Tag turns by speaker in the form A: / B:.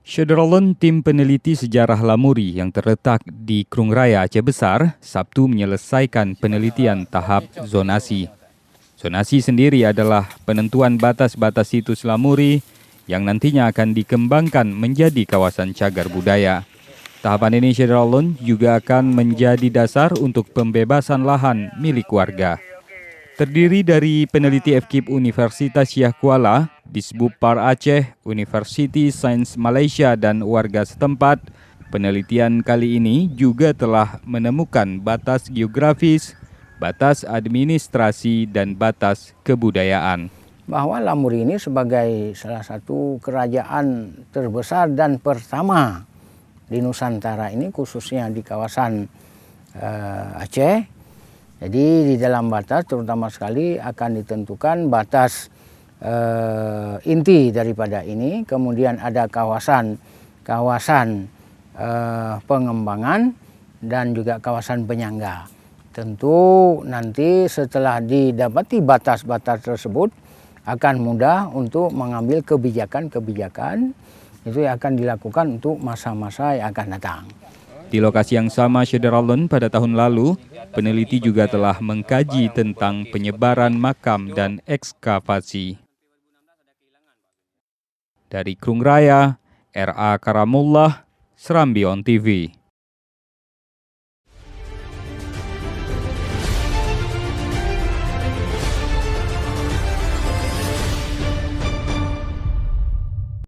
A: Syederalun tim peneliti sejarah Lamuri yang terletak di Krung Raya Aceh Besar, Sabtu menyelesaikan penelitian tahap zonasi. Zonasi sendiri adalah penentuan batas-batas situs Lamuri yang nantinya akan dikembangkan menjadi kawasan cagar budaya. Tahapan ini Syederalun juga akan menjadi dasar untuk pembebasan lahan milik warga. Terdiri dari peneliti FKIP Universitas Syah Kuala, Disbub Par Aceh, University Sains Malaysia dan warga setempat, penelitian kali ini juga telah menemukan batas geografis, batas administrasi dan batas kebudayaan.
B: Bahwa Lamuri ini sebagai salah satu kerajaan terbesar dan pertama di Nusantara ini, khususnya di kawasan Aceh. Jadi di dalam batas terutama sekali akan ditentukan batas inti daripada ini, kemudian ada kawasan pengembangan dan juga kawasan penyangga. Tentu nanti setelah didapati batas-batas tersebut akan mudah untuk mengambil kebijakan-kebijakan itu yang akan dilakukan untuk masa-masa yang akan datang.
A: Di lokasi yang sama Syederalun pada tahun lalu, peneliti juga telah mengkaji tentang penyebaran makam dan ekskavasi. Dari Krung Raya, R.A. Karamullah, Serambi On TV.